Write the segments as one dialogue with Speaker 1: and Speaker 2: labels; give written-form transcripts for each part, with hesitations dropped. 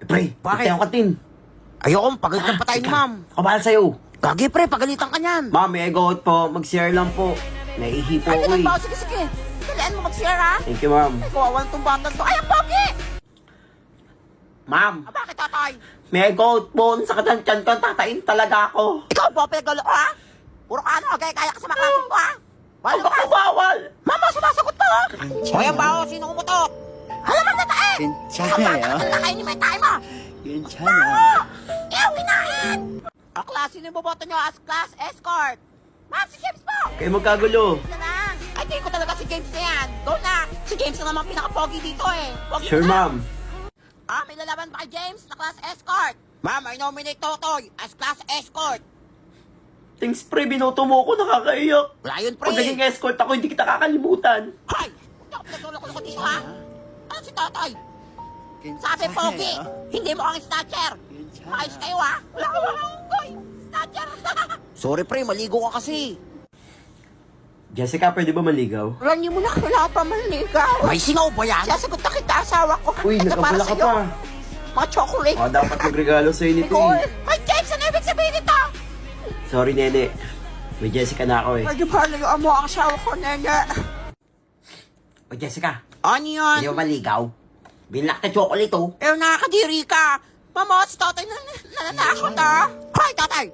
Speaker 1: Pre,
Speaker 2: Bakit?
Speaker 1: tayo katin.
Speaker 2: Ayoko, pagalitan pa tayo ni ma'am.
Speaker 1: Kabahal sa'yo.
Speaker 2: Gagi pre, pagalitan ka niyan.
Speaker 1: Ma'am, may go out po. Mag-share lang po. Naihi po
Speaker 2: Ay,
Speaker 1: ako
Speaker 2: ganun
Speaker 1: eh.
Speaker 2: ba? Sige, sige. Dalian mo mag-share ha.
Speaker 1: Thank you, ma'am.
Speaker 2: Ay, kawawan tong batang to. Ay, ang pogi!
Speaker 1: Ma'am,
Speaker 2: Bakit tatay?
Speaker 1: may go out po. Sa katansyan ko, tatain talaga ako.
Speaker 2: Ikaw po, pinagalo ko ha? Puro ka ano, gaya-gaya ka sa mga klaseng ko ha?
Speaker 1: Huwag ako bawal.
Speaker 2: Mama, sumasagot pa ha? O yan ba o, sino kumutok? Alam mo na tae!
Speaker 3: 괜찮아요.
Speaker 2: Ang lakay ni may tayo mo!
Speaker 3: 괜찮아.
Speaker 2: Ew, hinahin! Ang klase ni boboto nyo as class escort. Ma'am, si James po!
Speaker 1: Kayo magkagulo.
Speaker 2: Na lang. Ay, tingin ko talaga si James na yan. Go na! Si James na naman pinaka-pogi dito eh. Pogi
Speaker 1: Sure,
Speaker 2: na.
Speaker 1: ma'am.
Speaker 2: May lalaban ba kay James na class escort? Ma'am, I nominate Totoy as class escort.
Speaker 1: Thanks, pre. Binoto mo ako. Nakakaiyak.
Speaker 2: Wala yun, pre.
Speaker 1: Pag naging escort ako, hindi kita kakalimutan.
Speaker 2: Hay! Huwag ako pinagulong ko dito, ha? Ano si Totoy? Sabi, pogi! Hindi mo ang snatcher! Ayos kayo, ha? Wala ka walang unggoy! Snatcher! Sorry, pre. Maligo ka kasi.
Speaker 1: Jessica, pwede ba maligaw?
Speaker 2: Ranyo mo na, wala pa manligaw. May singaw ba yan? Sasagot na kita, asawa ko.
Speaker 1: Uy,
Speaker 2: Ito para
Speaker 1: nakabula ka
Speaker 2: sa'yo.
Speaker 1: pa.
Speaker 2: Mga chocolate.
Speaker 1: O, dapat magregalo sa'yo nito
Speaker 2: Nicole!
Speaker 1: eh.
Speaker 2: Ay, James, ano ibig sabihin nito?
Speaker 1: Sorry, nene. May Jessica na ako eh.
Speaker 2: Medyo palayuan mo ang asawa ko, nene.
Speaker 1: O, Jessica,
Speaker 2: Ano yun?
Speaker 1: hindi mo maligaw? Binlock na chocolate oh.
Speaker 2: Eh, nakakadiri ka. Mama, si tatay nananakot, ha? Hoy, tatay!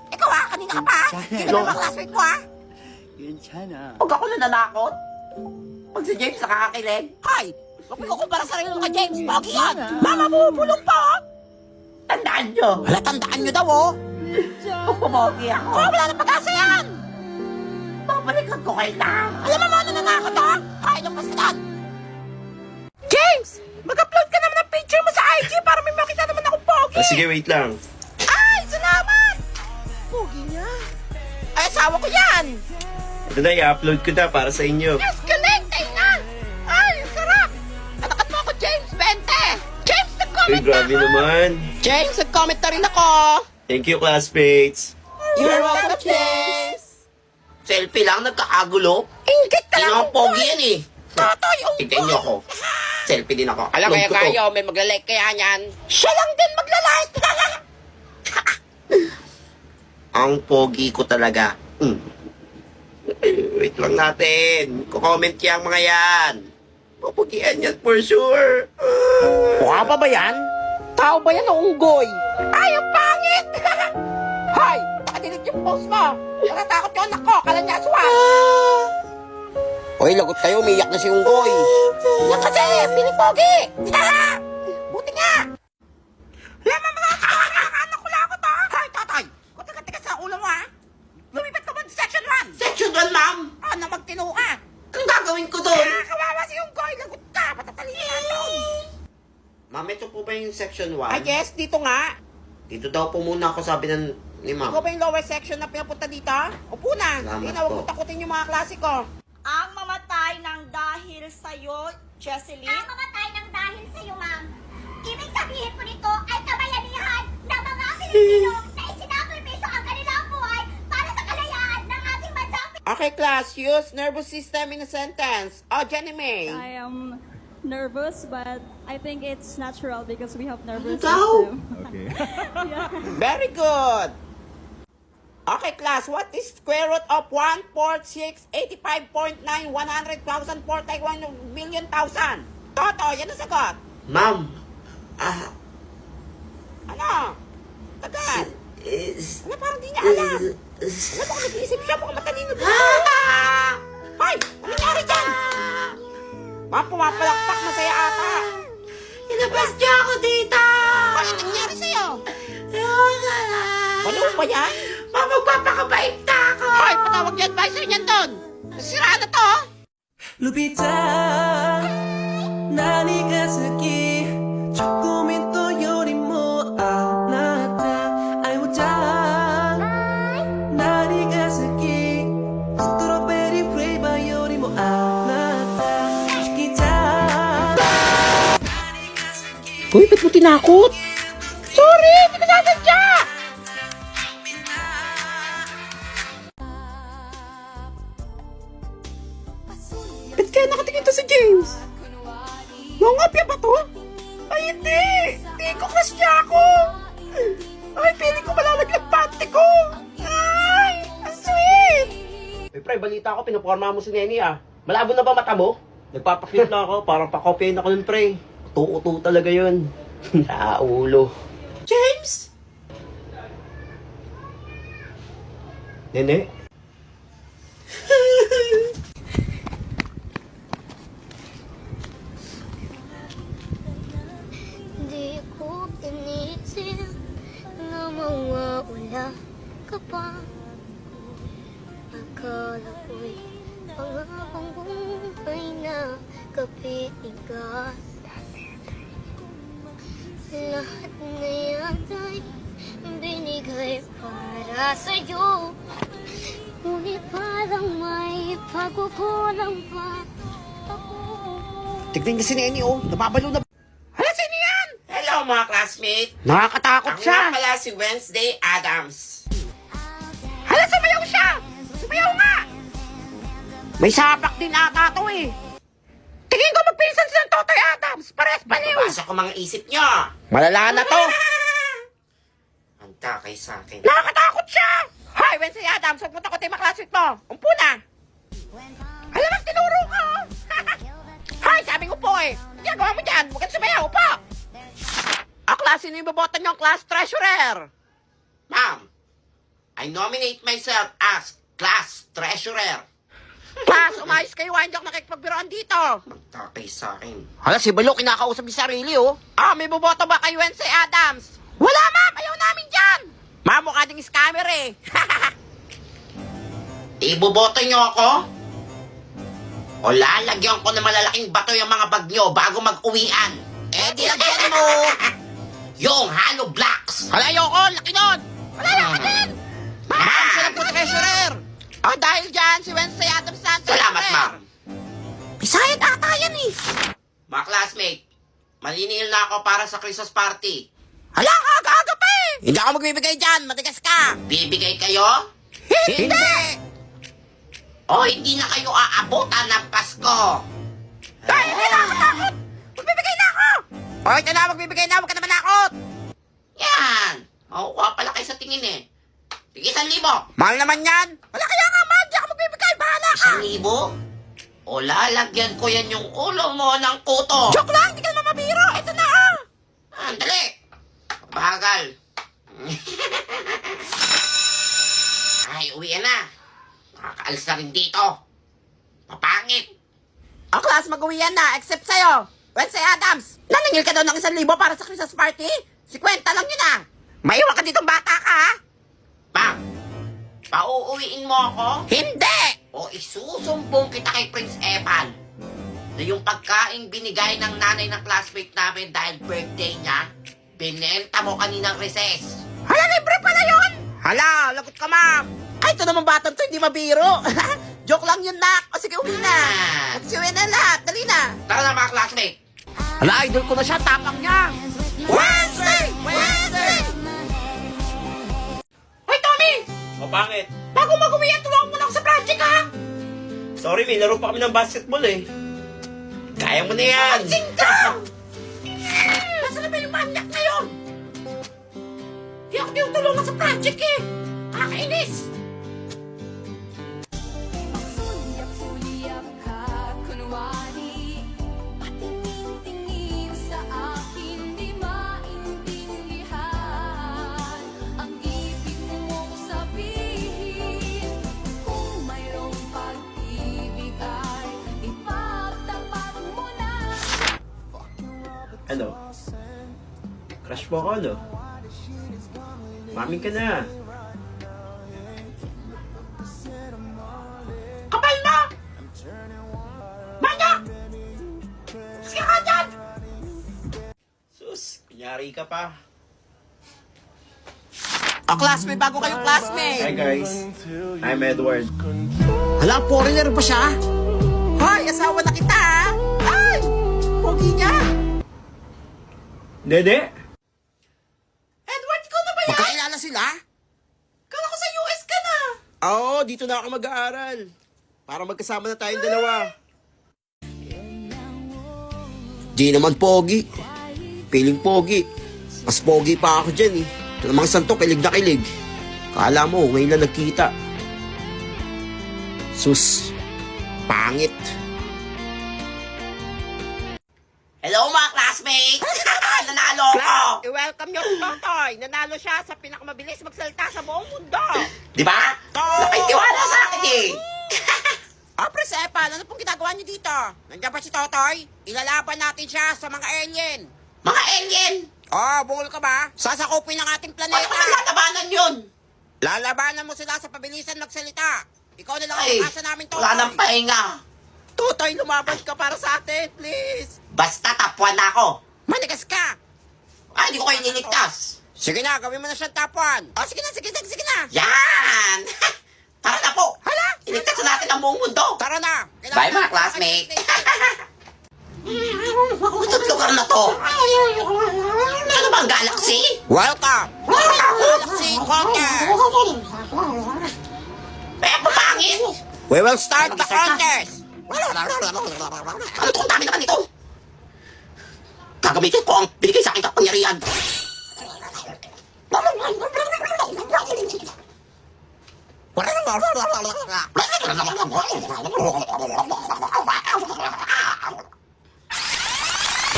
Speaker 2: Ikaw, ha? Kanina ka pa, ha? Hindi na ba classmate mo, ha?
Speaker 3: 괜찮아.
Speaker 1: Huwag ako nananakot. Pag si James nakakakilig.
Speaker 2: Hoy! Huwag mo kumpara sarili mo kay James. Pogi yan! Mama mo, bulong pa, ha?
Speaker 1: Tandaan nyo.
Speaker 2: Wala, tandaan nyo daw, oh.
Speaker 1: Kung pumogi ako.
Speaker 2: Oh, wala na pag-asa yan!
Speaker 1: Babalikan ko kayo lang.
Speaker 2: Alam mo mga nananakot, ha? Kaya nung pasadan. James! Mag-upload ka naman ng picture mo sa IG para may makita naman akong pogi!
Speaker 1: Sige, wait lang.
Speaker 2: Ay, salamat! Pogi niya. Ay, asawa ko yan!
Speaker 1: Ito na, i-upload ko na para sa inyo.
Speaker 2: Yes, connecting na! Ay, sarap! Atakat mo ako, James 20! James,
Speaker 1: Uy,
Speaker 2: nag-comment na
Speaker 1: grabe
Speaker 2: ako!
Speaker 1: naman.
Speaker 2: James, nag-comment na rin ako!
Speaker 1: Thank you, classmates.
Speaker 2: You're welcome, James!
Speaker 1: Selfie lang, nagkakagulo.
Speaker 2: Ingit ka lang!
Speaker 1: Sino ang pogi yan eh?
Speaker 2: Totoy,
Speaker 1: Tignan nyo ako. Selfie din ako.
Speaker 2: Alam
Speaker 1: Upload
Speaker 2: kaya
Speaker 1: ko to.
Speaker 2: kayo, may magla-like kaya niyan. Siya lang din magla-like!
Speaker 1: Ang pogi ko talaga. Wait lang natin. Kukomment yung mga yan. Pupugian yan for sure.
Speaker 2: Mukha pa ba yan? Tao ba yan o unggoy? Ay, ang pangit! Hoy! Nakadilit yung post mo! Natatakot yung anak ko! Kala niya aswang! Hoy, lagot kayo. Umiyak na si unggoy. Yan kasi! Piling pogi! Buti nga! Alam mo mga anak ko lang ako to! Hoy, tatay! Kunti-kunti sa ulo mo ha! Lumipat ka ba sa section 1?
Speaker 1: Section 1, ma'am.
Speaker 2: Ano magtino ka?
Speaker 1: Anong gagawin ko doon?
Speaker 2: Kawawa si unggoy! Lagot ka! Patatalihan doon!
Speaker 1: Ma'am, ito po ba yung section 1?
Speaker 2: Ay, yes, dito nga.
Speaker 1: Dito daw po muna ako sabi ni ma'am.
Speaker 2: Ikaw ba yung lower section na pinapunta dito? Upo na.
Speaker 1: Salamat
Speaker 2: Hindi na, huwag
Speaker 1: po.
Speaker 2: mo takutin yung mga klase ko.
Speaker 4: Ang mamatay ng dahil sa'yo, Jesseline.
Speaker 5: Ang mamatay ng dahil sa iyo, ma'am. Ibig sabihin po nito ay kabayanihan ng mga Pilipino na isinakripiso ang kanilang buhay para sa kalayaan ng ating bansa.
Speaker 2: Okay, class. Use nervous system in a sentence. Oh, Jenny May.
Speaker 6: I am nervous, but I think it's natural because we have nervous
Speaker 1: Ikaw?
Speaker 6: system.
Speaker 2: Very good. Okay, class. What is square root of 1, 4, 6, 85.9, 100,000, 41 million thousand? Toto, yan ang sagot.
Speaker 1: Ma'am,
Speaker 2: Ano? Tagal.
Speaker 1: is...
Speaker 2: Ano, parang di niya alam. Ano ba kung nag-iisip siya? Mukhang matalino din. Hoy! Ano nangyari dyan? Mga pumapalakpak, masaya ata.
Speaker 1: Inabas niya ako dito!
Speaker 2: Ano nangyari sa'yo? Ano ba yan?
Speaker 1: Ma'am, magpapakabait na ako!
Speaker 2: Hoy, patawag niyo advisor niyan doon. Nasiraan na to.
Speaker 7: ルピちゃん何が好きチョコミントよりもあなたアイオちゃん何が好きストロベリーフレーバーよりもあなたチキちゃん
Speaker 2: Hoy, ba't mo tinakot? Sorry, hindi ko sasadya. Ba't kaya nakatingin to si James? Nangapya ba to? Ay, hindi! Tingin ko crush niya ako. Ay, feeling ko malalaglag panty ko. Ay, ang sweet. Eh, pre, balita ko, pinaporma mo si Neni ah. Malabo na ba mata mo? Nagpapakit lang ako, parang pakopyain ako nun, pre. Uto-uto talaga yun. Naulo. James? Nene?
Speaker 5: Di ko inisip na mawawala ka pa. Akala ko'y pangakong buhay na kapigat. Lahat na yata'y binigay para sa'yo. Ngunit parang may pagkukulang pa ako.
Speaker 2: Tignan niya si Neni, oh. Nababalo na. Hala, sino yan?
Speaker 1: Hello mga classmate!
Speaker 2: Nakakatakot
Speaker 1: Ako
Speaker 2: siya.
Speaker 1: nga pala si Wednesday Adams.
Speaker 2: Hala, sumayaw siya. Sumayaw nga. May sapak din ata to eh. Tingin ko magpinsan sila ng Totoy Adams. Pares baliw.
Speaker 1: Basa ko mga isip nyo.
Speaker 2: Malala na to.
Speaker 1: Ang takay sa akin.
Speaker 2: Nakakatakot siya. Hi, Wednesday Adams. Huwag mo takotin yung maklasmate mo. Umpo na. Alam mo, tinuro ka oh. Hi, sabi ko po eh. Ginagawa mo dyan. Huwag kang sumayaw. Upo. Klase, sino yung babotan niyong class treasurer?
Speaker 1: Ma'am, I nominate myself as class treasurer.
Speaker 2: Class, umayos kayo. Hindi ako nakikipagbiroan dito.
Speaker 1: Takay sa akin.
Speaker 2: Hala, si Balo, kinakausap yung sarili, oh. Ah, may boboto ba kay Wednesday Adams? Wala, ma'am. Ayaw namin dyan. Ma'am, mukha ding scammer, eh.
Speaker 1: Iboboto nyo ako? O lalagyan ko ng malalaking bato yung mga bag nyo bago mag-uwian? Eh, di lagyan mo yung hollow blocks.
Speaker 2: Hala, ayoko. Laki nun. Wala lang ka din. Ma'am, sila po treasurer. Ah, dahil dyan, si Wednesday Adams na ang
Speaker 1: Salamat,
Speaker 2: treasurer.
Speaker 1: ma'am.
Speaker 2: Bisayad ata yan, eh.
Speaker 1: Mga classmate, maniningil na ako para sa Christmas party.
Speaker 2: Hala, aga-aga pa, eh. Hindi ako magbibigay dyan. Matigas ka.
Speaker 1: Bibigay kayo?
Speaker 2: Hindi.
Speaker 1: O hindi na kayo aabutan ng Pasko?
Speaker 2: Dahil hindi na ako takot. Magbibigay na ako. O, ito na, magbibigay na. Huwag ka naman takot.
Speaker 1: Yan. Makukuha pala kayo sa tingin eh. Tig 1,000.
Speaker 2: Mahal naman yan. Wala kaya nga, mahal. Di ako magbibigay. Bahala ka.
Speaker 1: 1,000? O lalagyan ko yan yung ulo mo ng kuto.
Speaker 2: Joke lang. Hindi ka naman mabiro. Ito na, ah.
Speaker 1: Andali. Bagal. Ay, uwi na. Nakakaalis na rin dito. Papangit.
Speaker 2: Ang class, mag-uwian na. Except sa'yo. Wednesday Adams. Naningil ka daw ng 1,000 para sa Christmas party? 50 lang yun, ah. Maiwan ka ditong bata ka, ha?
Speaker 1: Ma'am, pauuwiin mo ako?
Speaker 2: Hindi.
Speaker 1: O isusumbong kita kay Prince Evan na yung pagkain binigay ng nanay ng classmate namin dahil birthday niya, binenta mo kaninang recess.
Speaker 2: Hala, libre pala yun. Hala, lagot ka, ma'am. Ay, ito naman batang to, hindi mabiro. Joke lang yun, nak. O sige, uwi na. Magsiuwi na lahat. Dali na.
Speaker 1: Tara na mga classmate.
Speaker 2: Hala, idol ko na siya. Tapang niya. Wednesday! Wednesday! Hoy, Tommy!
Speaker 1: O pangit.
Speaker 2: Bago mag-uwi yan, tulungan mo na ako sa project, ha?
Speaker 1: Sorry, may laro pa kami ng basketball eh. Kaya mo na yan.
Speaker 2: Singka! Nasaan na ba yung manyak na yun? Di ako tinutulungan sa project, eh. Kakainis!
Speaker 8: Sulyap-sulyap ka, kunwari patingin-tingin sa akin, di maintindihan ang ibig mong sabihin. Kung mayroong pag-ibig ay ipagtapat mo na.
Speaker 1: Ano? Crush mo ako, no? Mami ka na.
Speaker 2: Kapal mo! Manyak! Sige ka dyan!
Speaker 1: Sus, kunyari ka pa.
Speaker 2: O, classmate, bago kayong classmate.
Speaker 1: Hi guys, I'm Edward.
Speaker 2: Hala, foreigner ba siya? Hoy, asawa na kita, ha? Ay! Pogi niya!
Speaker 1: Dede?
Speaker 2: Edward, ikaw na ba yan? Magkakilala sila? Kala ko sa US ka na.
Speaker 1: Oo, dito na ako mag-aaral. Para magkasama na tayong dalawa.
Speaker 2: Di naman pogi. Piling pogi. Mas pogi pa ako dyan eh. Ito namang santo, kilig na kilig. Kala mo, ngayon na nagkita. Sus, pangit.
Speaker 1: Hello mga classmates! Nanalo ko!
Speaker 2: I-welcome nyo si Totoy. Nanalo siya sa pinakamabilis magsalita sa buong mundo.
Speaker 1: Di ba? Nakitiwala sa akin eh!
Speaker 2: Pres Epan, ano pong ginagawa niyo dito? Nandiyan ba si Totoy? Ilalaban natin siya sa mga alien.
Speaker 1: Mga alien!
Speaker 2: Oh, bungol ka ba? Sasakupin ng ating
Speaker 1: Ano
Speaker 2: planeta.
Speaker 1: ba lalabanan yun?
Speaker 2: Lalabanan mo sila sa pabilisan magsalita. Ikaw na lang ang
Speaker 1: Ay,
Speaker 2: pag-asa namin, Totoy.
Speaker 1: wala nang pahinga.
Speaker 2: Totoy, lumaban ka para sa atin, please.
Speaker 1: Basta tapuan na ako.
Speaker 2: Manigas ka.
Speaker 1: Ay, hindi ko kayo niligtas.
Speaker 2: Sige na, gawin mo na siyang tapuan. Oh, sige na, sige na.
Speaker 1: Yan! Tara na po!
Speaker 2: Hala!
Speaker 1: Iligtas na natin ang buong mundo!
Speaker 2: Tara na.
Speaker 1: Bye mga classmate! Itong lugar na to! Ano ba ang galaxy?
Speaker 2: Welcome. Galaxy Contest.
Speaker 1: Eh, pumangit!
Speaker 2: We will start the contest.
Speaker 1: Ano itong dami naman ito? Gagamitin ko ang binigay sa aking kapangyarihan.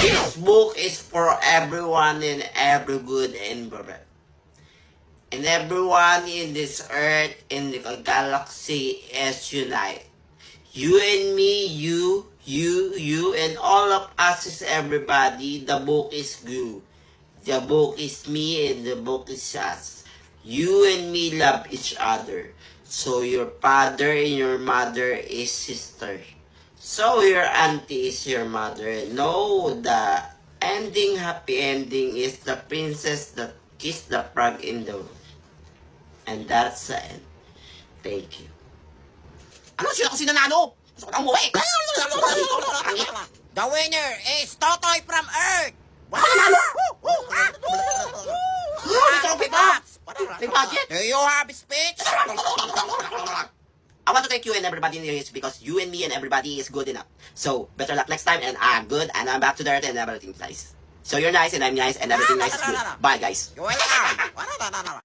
Speaker 1: This book is for everyone in every good environment. And everyone in this earth, in the galaxy is unite. You and me, you, and all of us is everybody. The book is you. The book is me and the book is us. You and me love each other. So your father and your mother is sister. So your auntie is your mother. No, the ending, happy ending is the princess that kissed the frog in the room. And that's the end. Thank you. Ano sila kasi nanalo? Gusto ko na umuwi.
Speaker 2: The winner is Totoy from Earth.
Speaker 1: Trophy pa! May budget!
Speaker 2: Do you have speech?
Speaker 1: I want to thank you and everybody in here because you and me and everybody is good enough. So, better luck next time and I'm good and I'm back to the earth and everything's nice. So you're nice and I'm nice and everything nice is good. Bye guys.
Speaker 2: You're welcome.